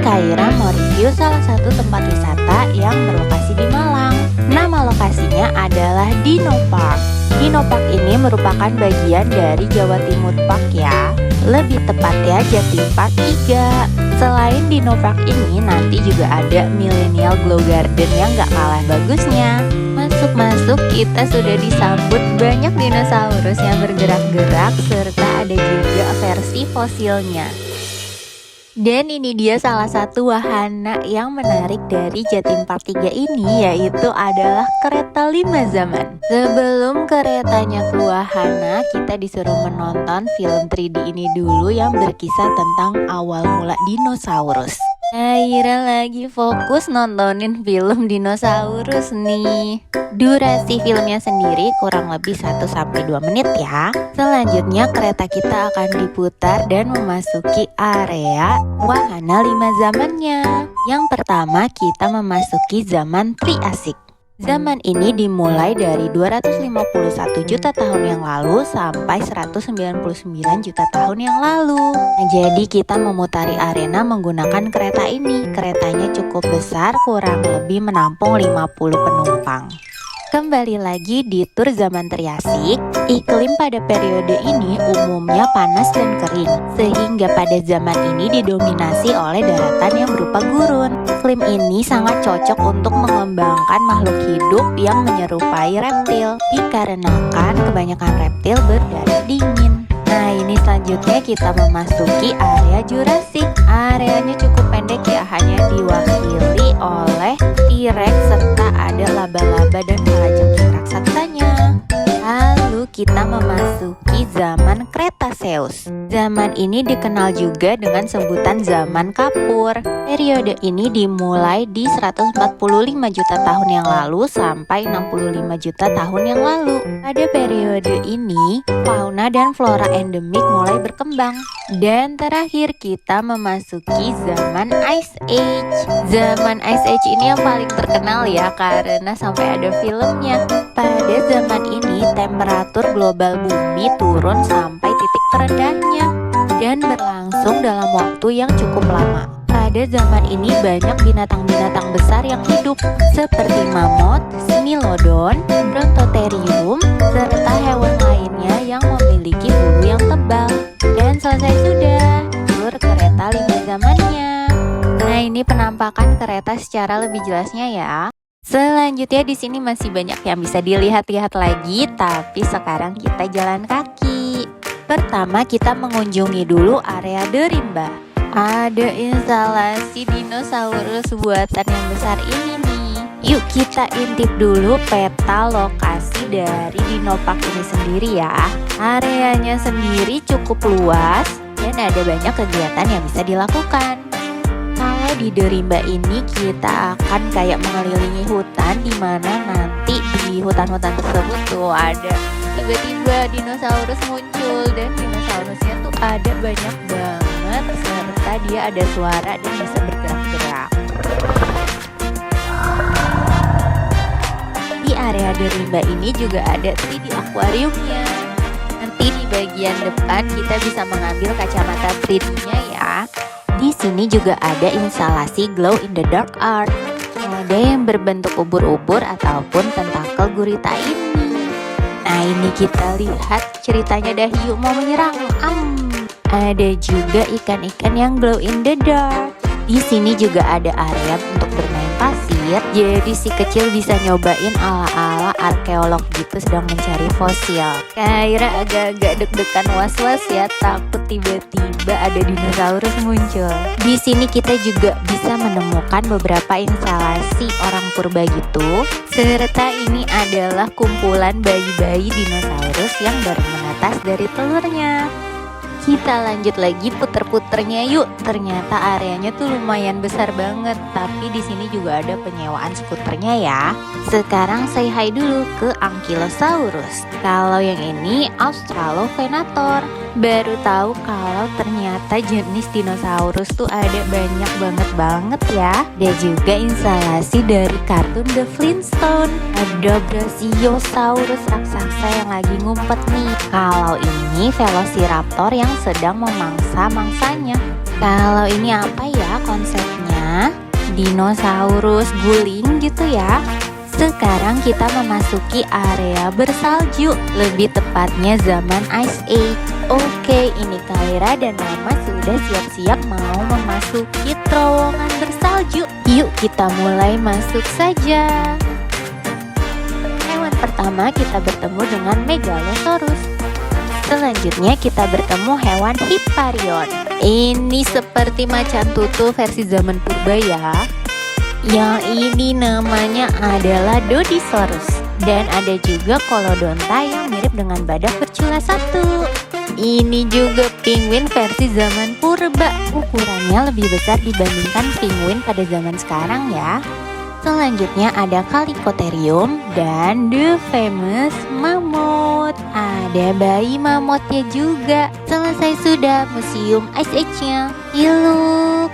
Kaira mau review salah satu tempat wisata yang berlokasi di Malang. Nama lokasinya adalah Dino Park. Dino Park ini merupakan bagian dari Jawa Timur Park ya. Lebih tepatnya Jatim Park 3. Selain Dino Park ini, nanti juga ada Millennial Glow Garden yang gak kalah bagusnya. Masuk-masuk kita sudah disambut banyak dinosaurus yang bergerak-gerak serta ada juga versi fosilnya. Dan ini dia salah satu wahana yang menarik dari Jatim Park 3 ini, yaitu adalah kereta 5 zaman. Sebelum keretanya ke wahana, kita disuruh menonton film 3D ini dulu yang berkisah tentang awal mula dinosaurus. Kaira lagi fokus nontonin film dinosaurus nih. Durasi filmnya sendiri kurang lebih 1-2 menit ya. Selanjutnya kereta kita akan diputar dan memasuki area wahana 5 zamannya. Yang pertama kita memasuki zaman Triasik. Zaman ini dimulai dari 251 juta tahun yang lalu sampai 199 juta tahun yang lalu. Nah, jadi kita memutari arena menggunakan kereta ini. Keretanya cukup besar, kurang lebih menampung 50 penumpang. Kembali lagi di tur zaman Triasik, iklim pada periode ini umumnya panas dan kering, sehingga pada zaman ini didominasi oleh daratan yang berupa gurun. Iklim ini sangat cocok untuk mengembangkan makhluk hidup yang menyerupai reptil, dikarenakan kebanyakan reptil berdarah dingin. Nah, ini selanjutnya kita memasuki area Jurassic. Areanya cukup pendek ya, hanya diwakili oleh T-Rex serta ada laba-laba dan kalajengking raksasanya. Lalu kita memasuki zaman Cretaceous. Zaman ini dikenal juga dengan sebutan zaman kapur. Periode ini dimulai di 145 juta tahun yang lalu sampai 65 juta tahun yang lalu. Pada periode ini, fauna dan flora endemik mulai berkembang. Dan terakhir kita memasuki zaman Ice Age. Zaman Ice Age ini yang paling terkenal ya, karena sampai ada filmnya. Pada zaman ini temperatur global bumi turun sampai titik terendahnya dan berlangsung dalam waktu yang cukup lama. Pada zaman ini banyak binatang-binatang besar yang hidup seperti mamut, smilodon, brontotherium, serta hewan lainnya yang memiliki bulu yang tebal. Dan selesai sudah tur kereta 5 zamannya. Nah, ini penampakan kereta secara lebih jelasnya ya. Selanjutnya di sini masih banyak yang bisa dilihat-lihat lagi, tapi sekarang kita jalan kaki. Pertama kita mengunjungi dulu area Derimba. Ada instalasi dinosaurus buatan yang besar ini nih. Yuk kita intip dulu peta lokasi dari Dino Park ini sendiri ya. Areanya sendiri cukup luas dan ada banyak kegiatan yang bisa dilakukan. Kalau di Derimba ini kita akan kayak mengelilingi hutan, di mana nanti di hutan-hutan tersebut tuh ada tiba-tiba dinosaurus muncul, dan dinosaurusnya tuh ada banyak banget serta dia ada suara dan bisa bergerak-gerak. Di area Derimba ini juga ada 3D aquariumnya. Nanti di bagian depan kita bisa mengambil kacamata 3D-nya ya. Di sini juga ada instalasi glow in the dark art. Ada yang berbentuk ubur-ubur ataupun tentakel gurita ini. Nah, ini kita lihat ceritanya dah hiu mau menyerang. Ada juga ikan-ikan yang glow in the dark. Di sini juga ada area untuk bermain pasir. Jadi si kecil bisa nyobain ala-ala arkeolog gitu sedang mencari fosil. Kaira agak-agak deg-degan was-was ya, takut tiba-tiba ada dinosaurus muncul. Di sini kita juga bisa menemukan beberapa instalasi orang purba gitu. Serta ini adalah kumpulan bayi-bayi dinosaurus yang baru menetas dari telurnya. Kita lanjut lagi puter-puternya yuk. Ternyata areanya tuh lumayan besar banget, tapi di sini juga ada penyewaan skuternya ya. Sekarang say hi dulu ke Ankylosaurus. Kalau yang ini Australovenator. Baru tahu kalau ternyata jenis dinosaurus tuh ada banyak banget ya. Ada juga instalasi dari kartun The Flintstones. Ada Brachiosaurus raksasa yang lagi ngumpet nih. Kalau ini Velociraptor yang sedang memangsa mangsanya. Kalau ini apa ya konsepnya? Dinosaurus guling gitu ya. Sekarang kita memasuki area bersalju, lebih tepatnya zaman Ice Age. Oke, ini Kaira dan Mama sudah siap-siap mau memasuki terowongan bersalju. Yuk kita mulai masuk saja. Hewan pertama kita bertemu dengan Megalosaurus. Selanjutnya kita bertemu hewan Hipparion. Ini seperti macan tutul versi zaman purba ya. Yang ini namanya adalah Dodisaurus. Dan ada juga Colodonta yang mirip dengan badak bercula satu. Ini juga penguin versi zaman purba. Ukurannya lebih besar dibandingkan penguin pada zaman sekarang ya. Selanjutnya ada Chalicotherium dan the famous mammoth. Ada bayi mammothnya juga. Selesai sudah museum Ice Age-nya. Look,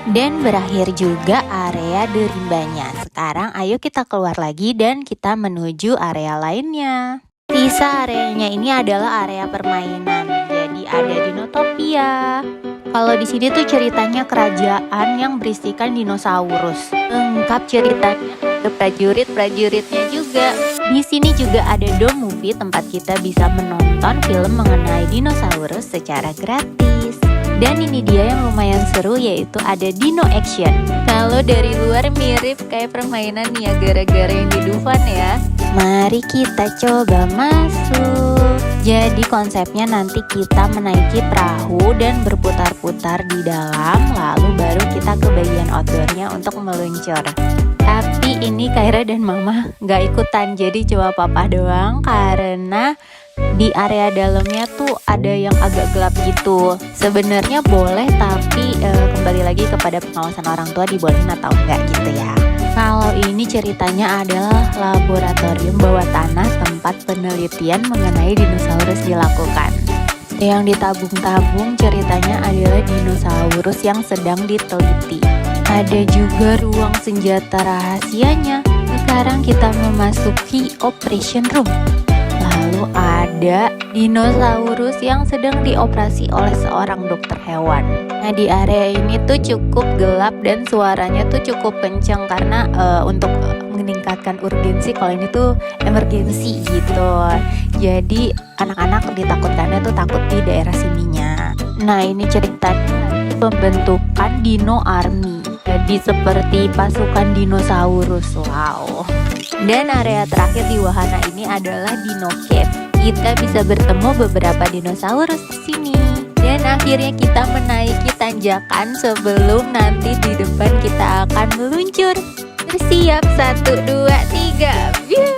Dan berakhir juga area derimbanya. Sekarang ayo kita keluar lagi dan kita menuju area lainnya. Sisa areanya ini adalah area permainan. Jadi ada Dinotopia. Kalau di sini tuh ceritanya kerajaan yang berisikan dinosaurus. Lengkap ceritanya, ada prajurit-prajuritnya juga. Di sini juga ada Dome Movie, tempat kita bisa menonton film mengenai dinosaurus secara gratis. Dan ini dia yang lumayan seru, yaitu ada Dino Action. Kalau dari luar mirip kayak permainan nih ya, gara-gara yang di Dufan ya. Mari kita coba masuk. Jadi konsepnya nanti kita menaiki perahu dan berputar-putar di dalam, lalu baru kita ke bagian outdoornya untuk meluncur. Tapi ini Kaira dan Mama gak ikutan, jadi cuma Papa doang karena di area dalamnya tuh ada yang agak gelap gitu. Sebenarnya boleh, tapi kembali lagi kepada pengawasan orang tua dibolehin atau enggak gitu ya. Kalau ini ceritanya adalah laboratorium bawah tanah tempat penelitian mengenai dinosaurus dilakukan. Yang ditabung-tabung ceritanya adalah dinosaurus yang sedang diteliti. Ada juga ruang senjata rahasianya. Sekarang kita memasuki operation room. Lalu ada dinosaurus yang sedang dioperasi oleh seorang dokter hewan. Nah, di area ini tuh cukup gelap dan suaranya tuh cukup kencang karena untuk meningkatkan urgensi, kalau ini tuh emergensi gitu. Jadi anak-anak ditakutkannya tuh takut di daerah sininya. Nah, ini ceritanya pembentukan Dino Army. Jadi seperti pasukan dinosaurus. Wow. Dan area terakhir di wahana ini adalah Dino Cave. Kita bisa bertemu beberapa dinosaurus di sini. Dan akhirnya kita menaiki tanjakan sebelum nanti di depan kita akan meluncur. Bersiap, 1, 2, 3. Biar.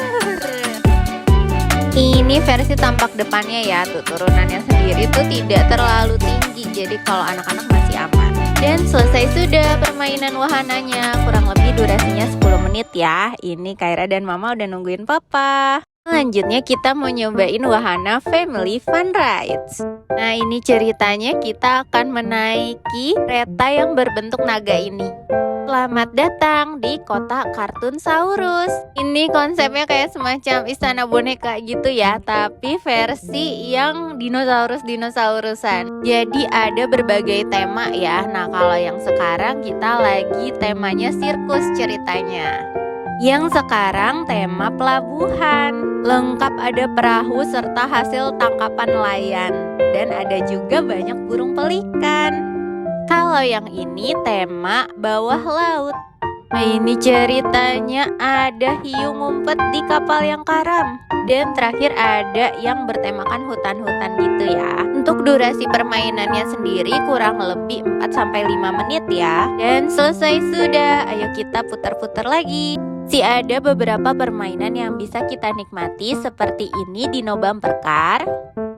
Ini versi tampak depannya ya. Tuh turunannya sendiri tuh tidak terlalu tinggi. Jadi kalau anak-anak masih aman. Dan selesai sudah permainan wahananya. Kurang lebih durasinya 10 menit ya. Ini Kaira dan Mama udah nungguin Papa. Selanjutnya kita mau nyobain wahana Family Fun Rides. Nah, ini ceritanya kita akan menaiki kereta yang berbentuk naga ini. Selamat datang di kota Kartunsaurus. Ini konsepnya kayak semacam istana boneka gitu ya, tapi versi yang dinosaurus-dinosaurusan. Jadi ada berbagai tema ya. Nah, kalau yang sekarang kita lagi temanya sirkus ceritanya. Yang sekarang tema pelabuhan. Lengkap ada perahu serta hasil tangkapan nelayan. Dan ada juga banyak burung pelikan. Kalau yang ini tema bawah laut. Nah, ini ceritanya ada hiu ngumpet di kapal yang karam. Dan terakhir ada yang bertemakan hutan-hutan gitu ya. Untuk durasi permainannya sendiri kurang lebih 4-5 menit ya. Dan selesai sudah, ayo kita putar-putar lagi. Ada beberapa permainan yang bisa kita nikmati seperti ini Dino Bumper Car.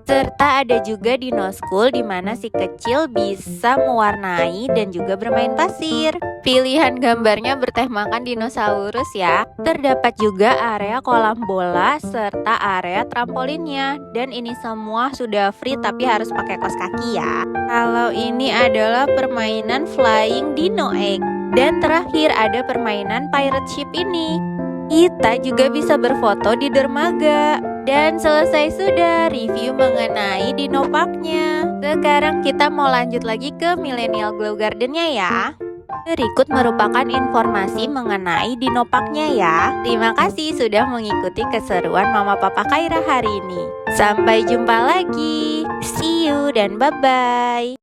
Serta ada juga Dino School di mana si kecil bisa mewarnai dan juga bermain pasir. Pilihan gambarnya bertemakan dinosaurus ya. Terdapat juga area kolam bola serta area trampolinnya. Dan ini semua sudah free tapi harus pakai kaos kaki ya. Kalau ini adalah permainan Flying Dino Egg. Dan terakhir ada permainan Pirate Ship ini. Kita juga bisa berfoto di dermaga. Dan selesai sudah review mengenai Dinoparknya. Sekarang kita mau lanjut lagi ke Millennial Glow Garden-nya ya. Berikut merupakan informasi mengenai Dinoparknya ya. Terima kasih sudah mengikuti keseruan Mama Papa Kaira hari ini. Sampai jumpa lagi. See you dan bye-bye.